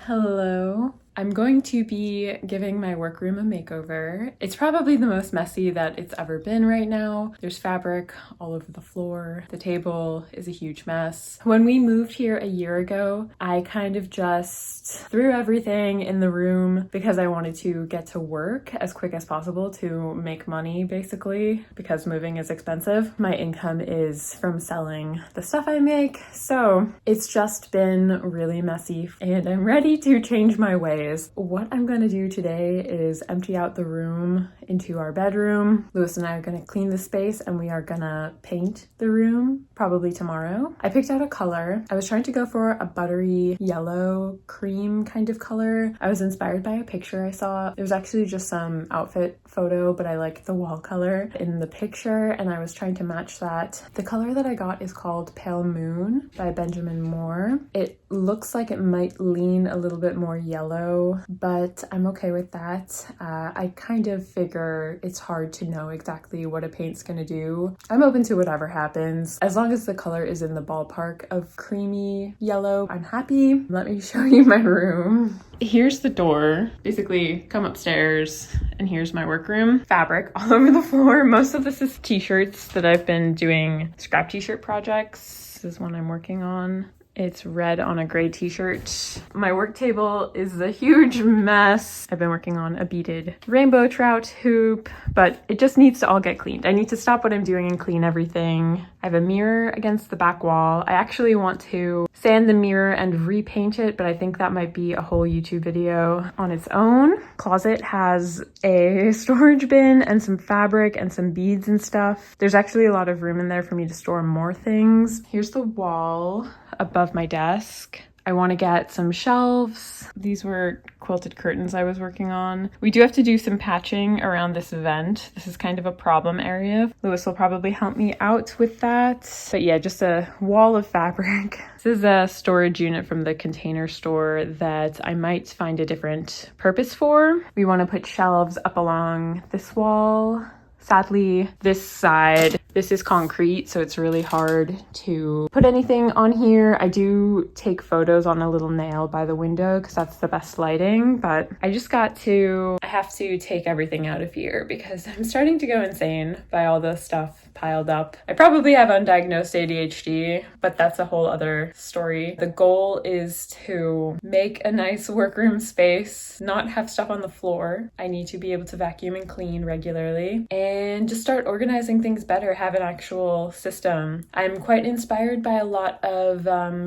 Hello. I'm going to be giving my workroom a makeover. It's probably the most messy that it's ever been right now. There's fabric all over the floor. The table is a huge mess. When we moved here a year ago, I kind of just threw everything in the room because I wanted to get to work as quick as possible to make money, basically, because moving is expensive. My income is from selling the stuff I make, so it's just been really messy and I'm ready to change my ways. What I'm gonna do today is empty out the room into our bedroom. Lewis and I are gonna clean the space and we are gonna paint the room probably tomorrow. I picked out a color. I was trying to go for a buttery yellow cream kind of color. I was inspired by a picture I saw. It was actually just some outfit photo, but I liked the wall color in the picture and I was trying to match that. The color that I got is called Pale Moon by Benjamin Moore. It looks like it might lean a little bit more yellow, but I'm okay with that. I kind of figure it's hard to know exactly what a paint's gonna do. I'm open to whatever happens. As long as the color is in the ballpark of creamy yellow, I'm happy. Let me show you my room. Here's the door. Basically, come upstairs and here's my workroom. Fabric all over the floor. Most of this is t-shirts that I've been doing scrap t-shirt projects. This is one I'm working on. It's red on a gray t-shirt. My work table is a huge mess. I've been working on a beaded rainbow trout hoop, but it just needs to all get cleaned. I need to stop what I'm doing and clean everything. I have a mirror against the back wall. I actually want to sand the mirror and repaint it, but I think that might be a whole YouTube video on its own. Closet has a storage bin and some fabric and some beads and stuff. There's actually a lot of room in there for me to store more things. Here's the wall above my desk. I want to get some shelves. These were quilted curtains I was working on. We do have to do some patching around this vent. This is kind of a problem area. Lewis will probably help me out with that. But yeah, just a wall of fabric. This is a storage unit from the Container Store that I might find a different purpose for. We want to put shelves up along this wall. Sadly, this side, this is concrete, so it's really hard to put anything on here. I do take photos on a little nail by the window because that's the best lighting, but I have to take everything out of here because I'm starting to go insane by all the stuff piled up. I probably have undiagnosed ADHD, but that's a whole other story. The goal is to make a nice workroom space, not have stuff on the floor. I need to be able to vacuum and clean regularly and just start organizing things better, have an actual system. I'm quite inspired by a lot of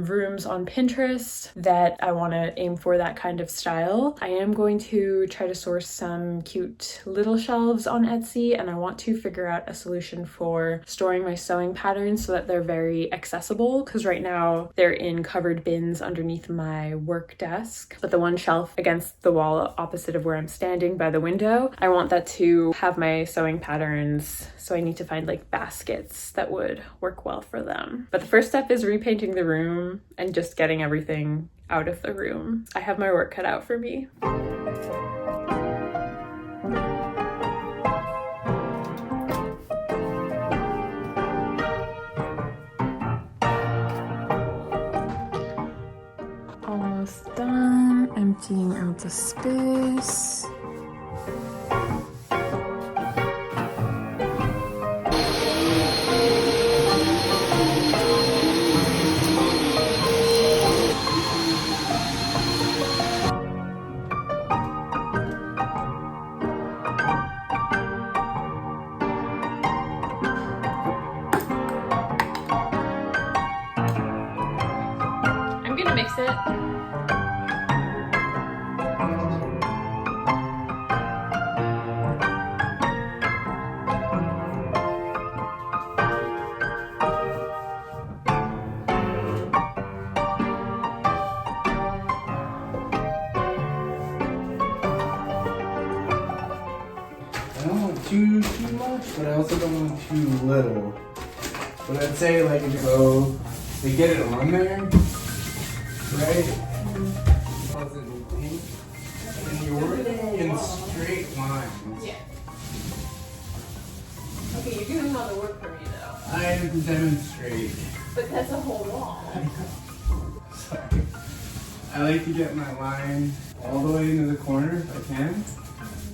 rooms on Pinterest that I want to aim for that kind of style. I am going to try to source some cute little shelves on Etsy, and I want to figure out a solution for storing my sewing patterns so that they're very accessible, because right now they're in covered bins underneath my work desk, but the one shelf against the wall opposite of where I'm standing by the window, I want that to have my sewing patterns, so I need to find like baskets that would work well for them. But the first step is repainting the room and just getting everything out of the room. I have my work cut out for me. Almost done emptying out the space. I'm gonna mix it. I don't want too much, but I also don't want too little. But I'd say like if you go, they get it on there, right? Cause it in pink, and you're working in straight lines. Yeah. Okay, you're doing all the work for me though. I have to demonstrate. But that's a whole wall. Sorry. I like to get my line all the way into the corner if I can.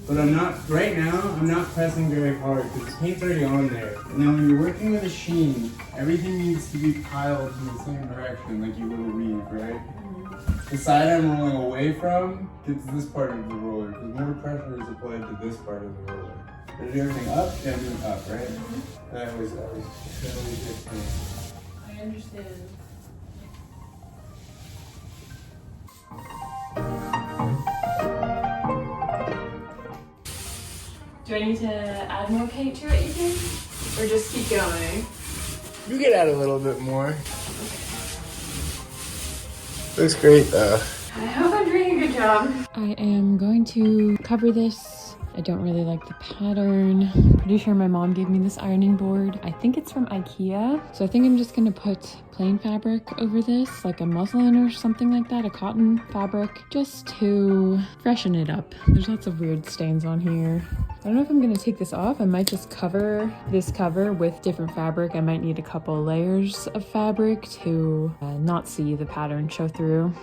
But I'm not, right now, I'm not pressing very hard because the paint's already on there. And then when you're working with a sheen, everything needs to be piled in the same direction like you would a weave, right? The side I'm rolling away from gets this part of the roller because more pressure is applied to this part of the roller. I do everything up, down, and up, right? That always gets me. I understand. Do I need to add more paint to it, you think? Or just keep going? You could add a little bit more. Looks great though. I hope I'm doing a good job. I am going to cover this. I don't really like the pattern. Pretty sure my mom gave me this ironing board. I think it's from IKEA. So I think I'm just gonna put plain fabric over this, like a muslin or something like that, a cotton fabric, just to freshen it up. There's lots of weird stains on here. I don't know if I'm gonna take this off. I might just cover this cover with different fabric. I might need a couple layers of fabric to not see the pattern show through.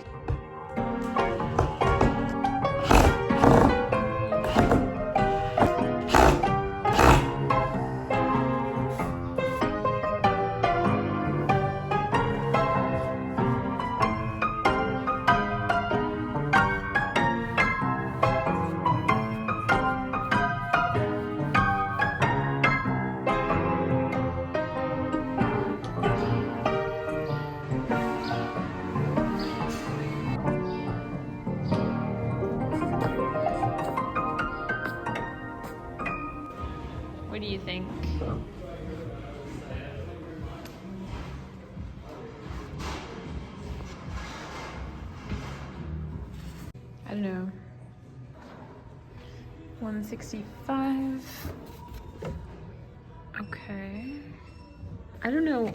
What do you think? I don't know. 165. Okay. I don't know.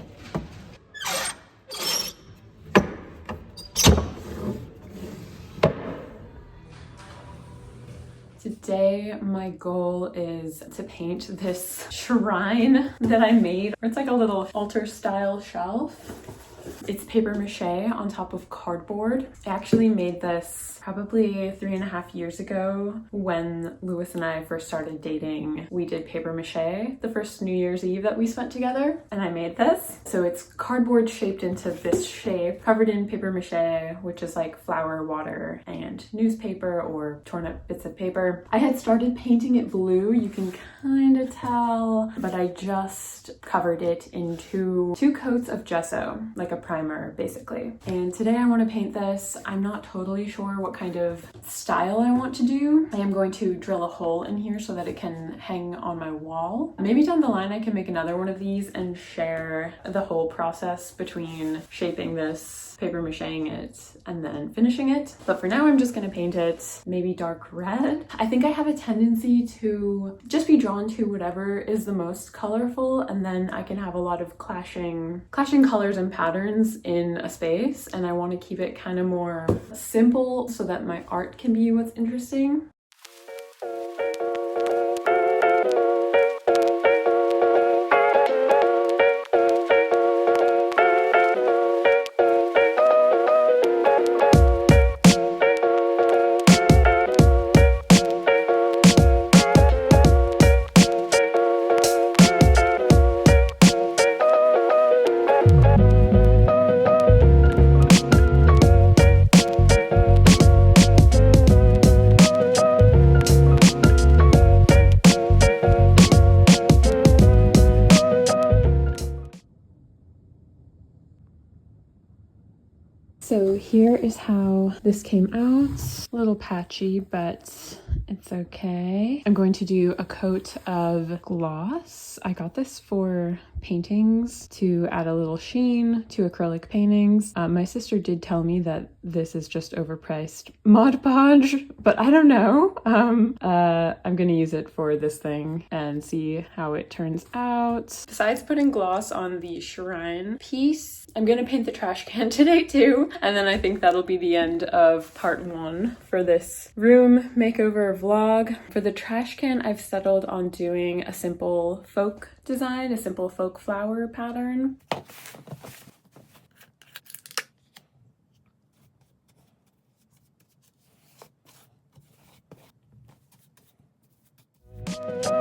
Today, my goal is to paint this shrine that I made. It's like a little altar style shelf. It's paper mache on top of cardboard. I actually made this probably 3.5 years ago when Lewis and I first started dating. We did paper mache the first New Year's Eve that we spent together, and I made this. So it's cardboard shaped into this shape, covered in paper mache, which is like flour, water, and newspaper or torn up bits of paper. I had started painting it blue, you can kind of tell, but I just covered it in two coats of gesso, like a primer basically. And today I want to paint this. I'm not totally sure what kind of style I want to do. I am going to drill a hole in here so that it can hang on my wall. Maybe down the line I can make another one of these and share the whole process between shaping this, paper macheing it, and then finishing it. But for now I'm just going to paint it maybe dark red. I think I have a tendency to just be drawn to whatever is the most colorful, and then I can have a lot of clashing colors and patterns in a space, and I want to keep it kind of more simple so that my art can be what's interesting. So here is how this came out. A little patchy, but it's okay. I'm going to do a coat of gloss. I got this for paintings to add a little sheen to acrylic paintings. My sister did tell me that this is just overpriced Mod Podge, but I don't know. I'm gonna use it for this thing and see how it turns out. Besides putting gloss on the shrine piece, I'm gonna paint the trash can today too, and then I think that'll be the end of part 1 for this room makeover vlog. For the trash can, I've settled on doing a simple folk design, a simple folk flower pattern. it.